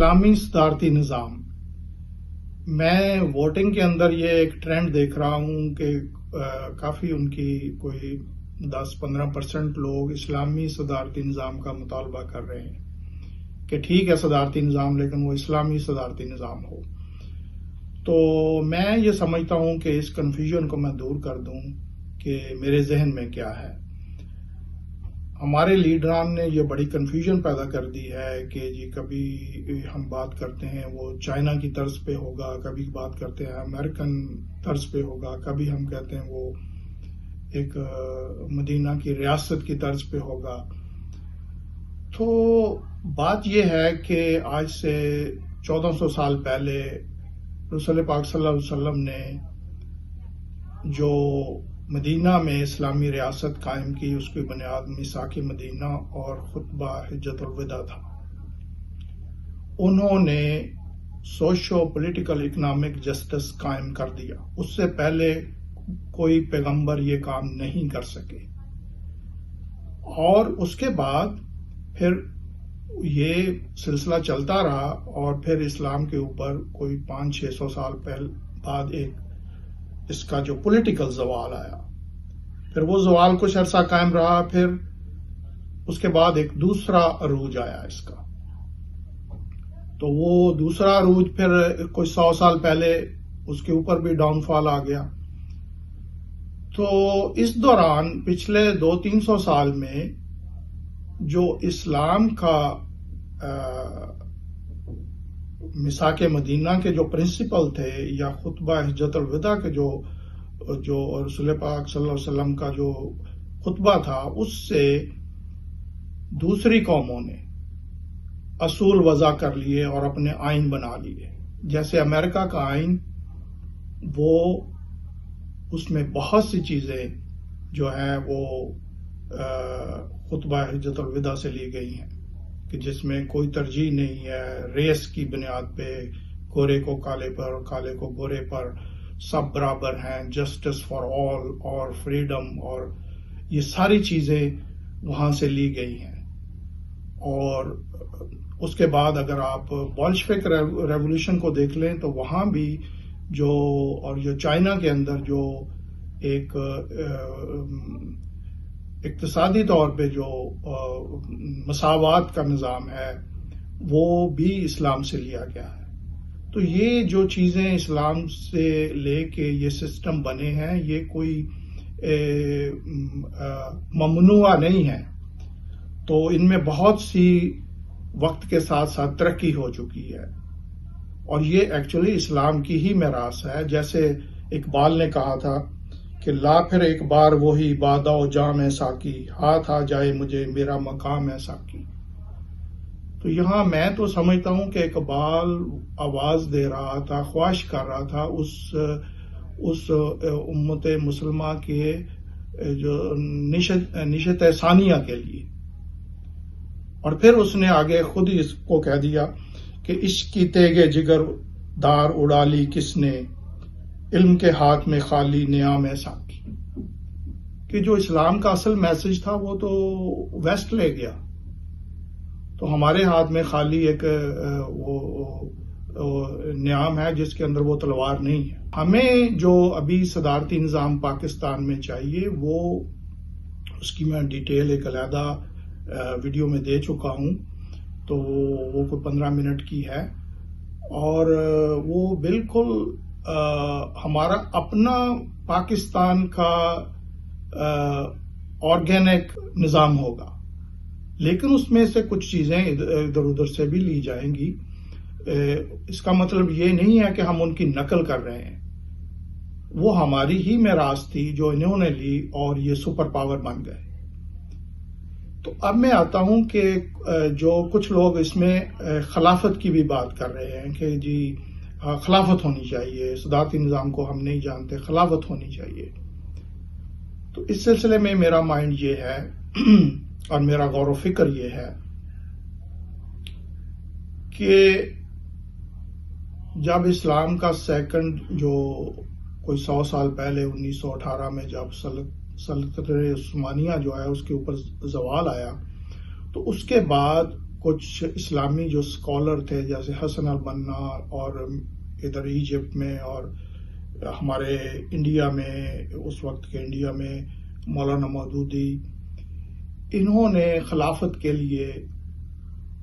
اسلامی صدارتی نظام، میں ووٹنگ کے اندر یہ ایک ٹرینڈ دیکھ رہا ہوں کہ کافی ان کی کوئی 10-15% لوگ اسلامی صدارتی نظام کا مطالبہ کر رہے ہیں کہ ٹھیک ہے صدارتی نظام، لیکن وہ اسلامی صدارتی نظام ہو۔ تو میں یہ سمجھتا ہوں کہ اس کنفیوژن کو میں دور کر دوں کہ میرے ذہن میں کیا ہے۔ ہمارے لیڈران نے یہ بڑی کنفیوژن پیدا کر دی ہے کہ جی کبھی ہم بات کرتے ہیں وہ چائنا کی طرز پہ ہوگا، کبھی بات کرتے ہیں امریکن طرز پہ ہوگا، کبھی ہم کہتے ہیں وہ ایک مدینہ کی ریاست کی طرز پہ ہوگا۔ تو بات یہ ہے کہ آج سے 1400 سال پہلے رسول پاک صلی اللہ علیہ وسلم نے جو مدینہ میں اسلامی ریاست قائم کی، اس کی بنیاد میثاق مدینہ اور خطبہ حجت الوداع تھا۔ انہوں نے سوشو پولیٹیکل اکنامک جسٹس قائم کر دیا، اس سے پہلے کوئی پیغمبر یہ کام نہیں کر سکے۔ اور اس کے بعد پھر یہ سلسلہ چلتا رہا اور پھر اسلام کے اوپر کوئی 500-600 سال بعد ایک اس کا جو پولیٹیکل زوال آیا، پھر وہ زوال کچھ عرصہ قائم رہا، پھر اس کے بعد ایک دوسرا عروج آیا اس کا۔ تو وہ دوسرا عروج پھر کچھ 100 سال پہلے اس کے اوپر بھی ڈاؤن فال آ گیا۔ تو اس دوران پچھلے 200-300 سال میں جو اسلام کا میثاق مدینہ کے جو پرنسپل تھے یا خطبہ حجت الوداع کے جو رسول پاک صلی اللہ علیہ وسلم کا جو خطبہ تھا، اس سے دوسری قوموں نے اصول وضع کر لیے اور اپنے آئین بنا لیے۔ جیسے امریکہ کا آئین، وہ اس میں بہت سی چیزیں جو ہیں وہ خطبہ حجت الوداع سے لی گئی ہیں کہ جس میں کوئی ترجیح نہیں ہے، ریس کی بنیاد پہ، گورے کو کالے پر اور کالے کو گورے پر سب برابر ہیں، جسٹس فار آل اور فریڈم، اور یہ ساری چیزیں وہاں سے لی گئی ہیں۔ اور اس کے بعد اگر آپ بولشوک ریولوشن کو دیکھ لیں تو وہاں بھی اور چائنا کے اندر جو ایک اقتصادی طور پہ جو مساوات کا نظام ہے، وہ بھی اسلام سے لیا گیا ہے۔ تو یہ جو چیزیں اسلام سے لے کے یہ سسٹم بنے ہیں، یہ کوئی ممنوع نہیں ہے۔ تو ان میں بہت سی وقت کے ساتھ ساتھ ترقی ہو چکی ہے، اور یہ ایکچولی اسلام کی ہی میراث ہے۔ جیسے اقبال نے کہا تھا کہ لا پھر ایک بار وہی بادہ و جام ہے ساقی، ہاتھ آ جائے مجھے میرا مقام ہے ساقی۔ تو یہاں میں تو سمجھتا ہوں کہ اقبال آواز دے رہا تھا، خواہش کر رہا تھا اس امت مسلمہ کے جو نشت ثانیہ کے لیے، اور پھر اس نے آگے خود ہی اس کو کہہ دیا کہ عشق کی تیغ جگر دار اڑا لی کس نے، علم کے ہاتھ میں خالی نیام ہے ساقی۔ کہ جو اسلام کا اصل میسج تھا وہ تو ویسٹ لے گیا، تو ہمارے ہاتھ میں خالی ایک نیام ہے جس کے اندر وہ تلوار نہیں ہے۔ ہمیں جو ابھی صدارتی نظام پاکستان میں چاہیے، وہ اس کی میں ڈیٹیل ایک علیحدہ ویڈیو میں دے چکا ہوں، تو وہ کوئی 15 منٹ کی ہے، اور وہ بالکل ہمارا اپنا پاکستان کا آرگینک نظام ہوگا، لیکن اس میں سے کچھ چیزیں ادھر ادھر سے بھی لی جائیں گی۔ اس کا مطلب یہ نہیں ہے کہ ہم ان کی نقل کر رہے ہیں، وہ ہماری ہی میراث تھی جو انہوں نے لی اور یہ سپر پاور بن گئے۔ تو اب میں آتا ہوں کہ جو کچھ لوگ اس میں خلافت کی بھی بات کر رہے ہیں کہ جی خلافت ہونی چاہیے، صدارتی نظام کو ہم نہیں جانتے، خلافت ہونی چاہیے۔ تو اس سلسلے میں میرا مائنڈ یہ ہے اور میرا غور و فکر یہ ہے کہ جب اسلام کا سیکنڈ جو کوئی 100 سال پہلے 1918 میں جب سلطنت عثمانیہ جو ہے اس کے اوپر زوال آیا، تو اس کے بعد کچھ اسلامی جو اسکالر تھے جیسے حسن البنا اور ادھر ایجپٹ میں اور ہمارے انڈیا میں اس وقت کے انڈیا میں مولانا مودودی، انہوں نے خلافت کے لیے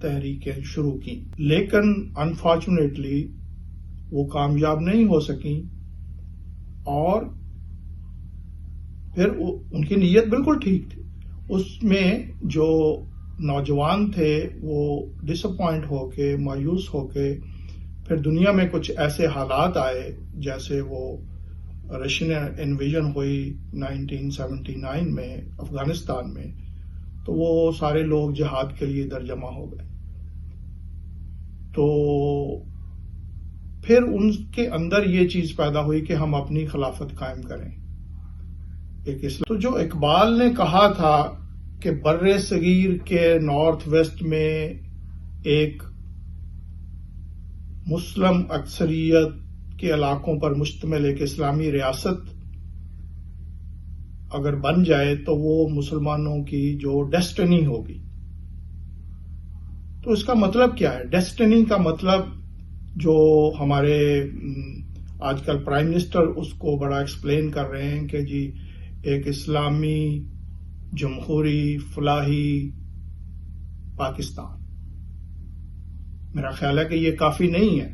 تحریکیں شروع کی، لیکن انفارچونیٹلی وہ کامیاب نہیں ہو سکیں، اور پھر ان کی نیت بالکل ٹھیک تھی۔ اس میں جو نوجوان تھے وہ ڈس اپوائنٹ ہو کے، مایوس ہو کے، پھر دنیا میں کچھ ایسے حالات آئے جیسے وہ رشین انویژن ہوئی 1979 میں افغانستان میں، تو وہ سارے لوگ جہاد کے لیے ادھر جمع ہو گئے۔ تو پھر ان کے اندر یہ چیز پیدا ہوئی کہ ہم اپنی خلافت قائم کریں۔ تو جو اقبال نے کہا تھا کہ بر صغیر کے نارتھ ویسٹ میں ایک مسلم اکثریت کے علاقوں پر مشتمل ایک اسلامی ریاست اگر بن جائے تو وہ مسلمانوں کی جو ڈیسٹنی ہوگی۔ تو اس کا مطلب کیا ہے؟ ڈیسٹنی کا مطلب جو ہمارے آج کل پرائم منسٹر اس کو بڑا ایکسپلین کر رہے ہیں کہ جی ایک اسلامی جمہوری فلاحی پاکستان، میرا خیال ہے کہ یہ کافی نہیں ہے،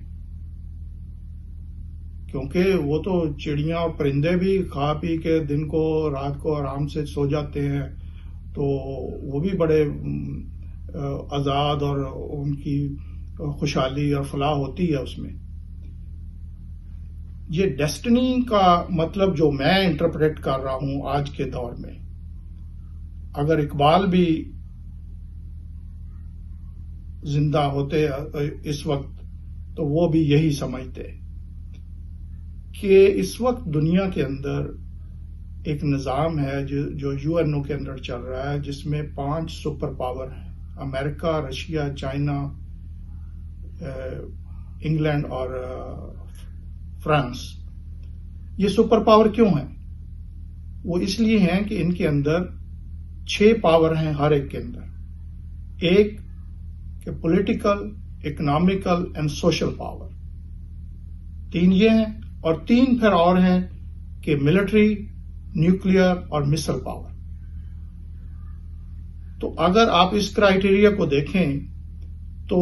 کیونکہ وہ تو چڑیاں اور پرندے بھی کھا پی کے دن کو رات کو آرام سے سو جاتے ہیں، تو وہ بھی بڑے آزاد اور ان کی خوشحالی اور فلاح ہوتی ہے اس میں۔ یہ ڈیسٹنی کا مطلب جو میں انٹرپریٹ کر رہا ہوں آج کے دور میں، اگر اقبال بھی زندہ ہوتے اس وقت تو وہ بھی یہی سمجھتے کہ اس وقت دنیا کے اندر ایک نظام ہے جو UN کے اندر چل رہا ہے، جس میں 5 سپر پاور ہیں: امریکہ، رشیا، چائنا، انگلینڈ اور فرانس۔ یہ سپر پاور کیوں ہیں؟ وہ اس لیے ہیں کہ ان کے اندر 6 پاور ہیں ہر ایک کے اندر، ایک کہ political, economical and social power, 3 یہ ہیں، اور 3 پھر اور ہیں کہ ملٹری، نیوکلیئر اور مسل پاور۔ تو اگر آپ اس کرائیٹیریا کو دیکھیں تو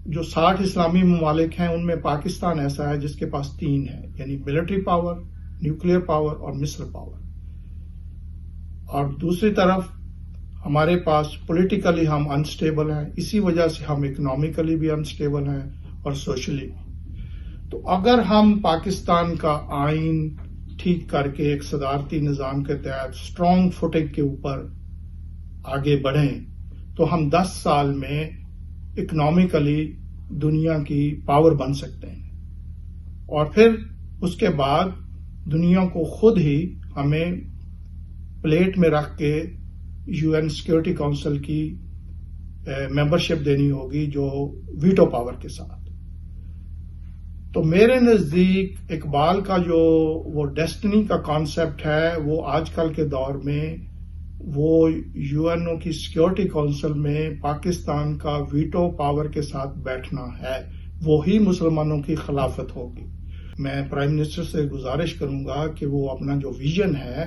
جو 60 اسلامی ممالک ہیں ان میں پاکستان ایسا ہے جس کے پاس 3 ہے، یعنی ملٹری پاور، نیوکلیئر پاور اور مسل پاور۔ اور دوسری طرف ہمارے پاس پولیٹیکلی ہم انسٹیبل ہیں، اسی وجہ سے ہم اکنامیکلی بھی انسٹیبل ہیں اور سوشلی بھی۔ تو اگر ہم پاکستان کا آئین ٹھیک کر کے ایک صدارتی نظام کے تحت اسٹرانگ فوٹنگ کے اوپر آگے بڑھیں تو ہم 10 سال میں اکنامیکلی دنیا کی پاور بن سکتے ہیں، اور پھر اس کے بعد دنیا کو خود ہی ہمیں پلیٹ میں رکھ کے UN سیکورٹی کونسل کی ممبرشپ دینی ہوگی، جو ویٹو پاور کے ساتھ۔ تو میرے نزدیک اقبال کا جو وہ ڈیسٹنی کا کانسیپٹ ہے، وہ آج کل کے دور میں وہ UN کی سیکورٹی کونسل میں پاکستان کا ویٹو پاور کے ساتھ بیٹھنا ہے، وہی مسلمانوں کی خلافت ہوگی۔ میں پرائم منسٹر سے گزارش کروں گا کہ وہ اپنا جو ویژن ہے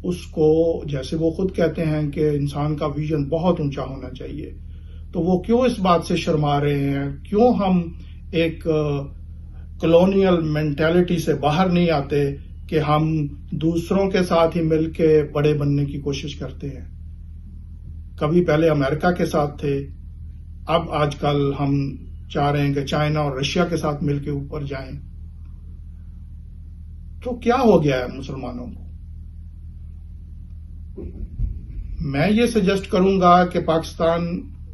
اس کو، جیسے وہ خود کہتے ہیں کہ انسان کا ویژن بہت اونچا ہونا چاہیے، تو وہ کیوں اس بات سے شرما رہے ہیں؟ کیوں ہم ایک کلونیل مینٹلٹی سے باہر نہیں آتے کہ ہم دوسروں کے ساتھ ہی مل کے بڑے بننے کی کوشش کرتے ہیں؟ کبھی پہلے امریکہ کے ساتھ تھے، اب آج کل ہم چاہ رہے ہیں کہ چائنا اور رشیا کے ساتھ مل کے اوپر جائیں۔ تو کیا ہو گیا ہے مسلمانوں کو؟ میں یہ سجیسٹ کروں گا کہ پاکستان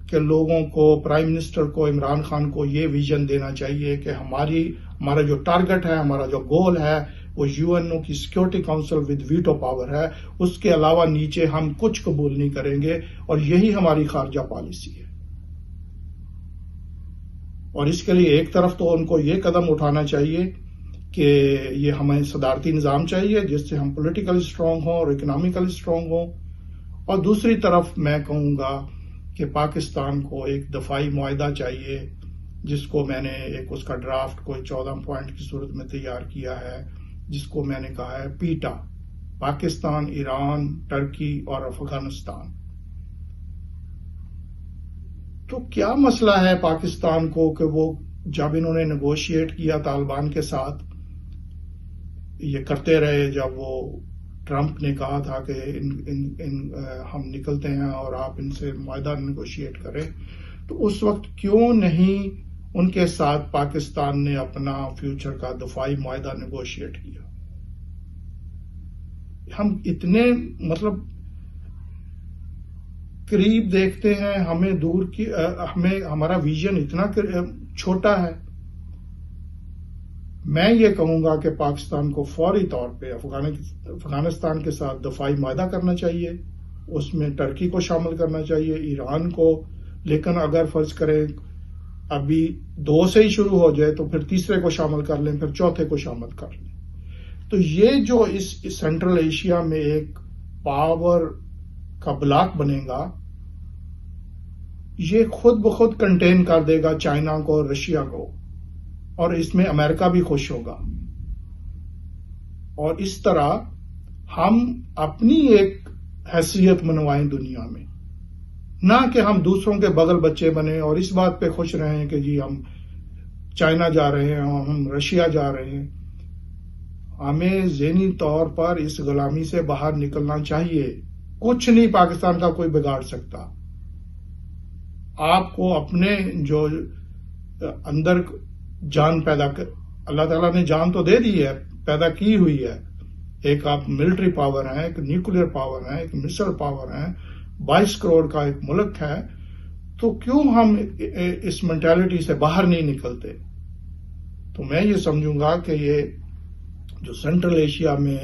کے لوگوں کو، پرائم منسٹر کو، عمران خان کو یہ ویژن دینا چاہیے کہ ہمارا جو ٹارگٹ ہے، ہمارا جو گول ہے، وہ UN کی security council with veto power ہے۔ اس کے علاوہ نیچے ہم کچھ قبول نہیں کریں گے، اور یہی ہماری خارجہ پالیسی ہے۔ اور اس کے لیے ایک طرف تو ان کو یہ قدم اٹھانا چاہیے کہ یہ ہمیں صدارتی نظام چاہیے جس سے ہم پولیٹیکلی اسٹرانگ ہوں اور اکنامیکلی اسٹرانگ ہوں، اور دوسری طرف میں کہوں گا کہ پاکستان کو ایک دفاعی معاہدہ چاہیے، جس کو میں نے ایک اس کا ڈرافٹ کوئی 14 پوائنٹ کی صورت میں تیار کیا ہے، جس کو میں نے کہا ہے پیٹا، پاکستان، ایران، ترکی اور افغانستان۔ تو کیا مسئلہ ہے پاکستان کو کہ وہ جب انہوں نے نیگوشیٹ کیا طالبان کے ساتھ، یہ کرتے رہے، جب وہ ٹرمپ نے کہا تھا کہ ہم نکلتے ہیں اور آپ ان سے معاہدہ نیگوشیٹ کریں، تو اس وقت کیوں نہیں ان کے ساتھ پاکستان نے اپنا فیوچر کا دفاعی معاہدہ نیگوشیٹ کیا؟ ہم اتنے قریب دیکھتے ہیں، ہمیں دور کی، ہمارا ویژن اتنا چھوٹا ہے۔ میں یہ کہوں گا کہ پاکستان کو فوری طور پہ افغانستان کے ساتھ دفاعی معاہدہ کرنا چاہیے، اس میں ترکی کو شامل کرنا چاہیے، ایران کو، لیکن اگر فرض کریں ابھی 2 سے ہی شروع ہو جائے تو پھر تیسرے کو شامل کر لیں، پھر چوتھے کو شامل کر لیں۔ تو یہ جو اس سینٹرل ایشیا میں ایک پاور کا بلاک بنے گا، یہ خود بخود کنٹین کر دے گا چائنا کو اور رشیا کو، اور اس میں امریکہ بھی خوش ہوگا، اور اس طرح ہم اپنی ایک حیثیت منوائیں دنیا میں، نہ کہ ہم دوسروں کے بغل بچے بنیں اور اس بات پہ خوش رہیں کہ جی ہم چائنا جا رہے ہیں اور ہم رشیا جا رہے ہیں۔ ہمیں ذہنی طور پر اس غلامی سے باہر نکلنا چاہیے۔ کچھ نہیں پاکستان کا کوئی بگاڑ سکتا۔ آپ کو اپنے جو اندر جان اللہ تعالیٰ نے جان تو دے دی ہے، پیدا کی ہوئی ہے، ایک آپ ملٹری پاور ہیں، ایک نیوکلیر پاور ہیں، ایک مسل پاور ہیں، 22 کروڑ کا ایک ملک ہے، تو کیوں ہم اس مینٹالٹی سے باہر نہیں نکلتے؟ تو میں یہ سمجھوں گا کہ یہ جو سینٹرل ایشیا میں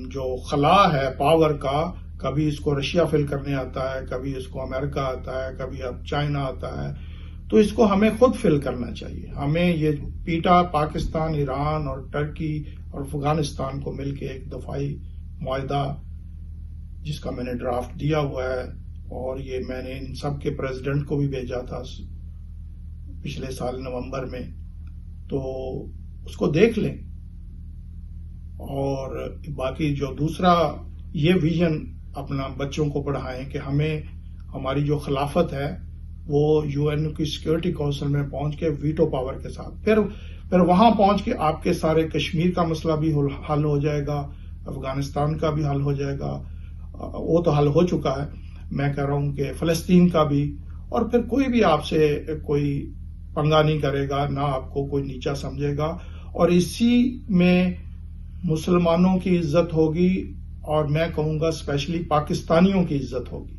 جو خلا ہے پاور کا، کبھی اس کو رشیا فل کرنے آتا ہے، کبھی اس کو امریکہ آتا ہے، کبھی اب چائنا آتا ہے، تو اس کو ہمیں خود فل کرنا چاہیے۔ ہمیں یہ پیٹا، پاکستان، ایران اور ترکی اور افغانستان کو مل کے ایک دفاعی معاہدہ، جس کا میں نے ڈرافٹ دیا ہوا ہے، اور یہ میں نے ان سب کے پریزیڈنٹ کو بھی بھیجا تھا پچھلے سال نومبر میں، تو اس کو دیکھ لیں۔ اور باقی جو دوسرا یہ ویژن اپنا بچوں کو پڑھائیں کہ ہمیں ہماری جو خلافت ہے وہ یو این کی سیکورٹی کونسل میں پہنچ کے ویٹو پاور کے ساتھ، پھر وہاں پہنچ کے آپ کے سارے کشمیر کا مسئلہ بھی حل ہو جائے گا، افغانستان کا بھی حل ہو جائے گا، وہ تو حل ہو چکا ہے، میں کہہ رہا ہوں کہ فلسطین کا بھی، اور پھر کوئی بھی آپ سے کوئی پنگا نہیں کرے گا، نہ آپ کو کوئی نیچا سمجھے گا، اور اسی میں مسلمانوں کی عزت ہوگی، اور میں کہوں گا اسپیشلی پاکستانیوں کی عزت ہوگی۔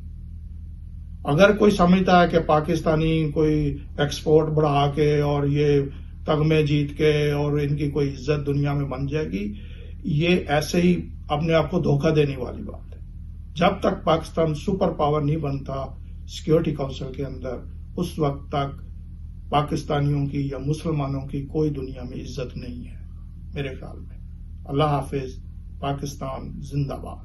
اگر کوئی سمجھتا ہے کہ پاکستانی کوئی ایکسپورٹ بڑھا کے اور یہ تغمے جیت کے اور ان کی کوئی عزت دنیا میں بن جائے گی، یہ ایسے ہی اپنے آپ کو دھوکہ دینے والی بات ہے۔ جب تک پاکستان سپر پاور نہیں بنتا سیکورٹی کونسل کے اندر، اس وقت تک پاکستانیوں کی یا مسلمانوں کی کوئی دنیا میں عزت نہیں ہے میرے خیال میں۔ اللہ حافظ، پاکستان زندہ باد۔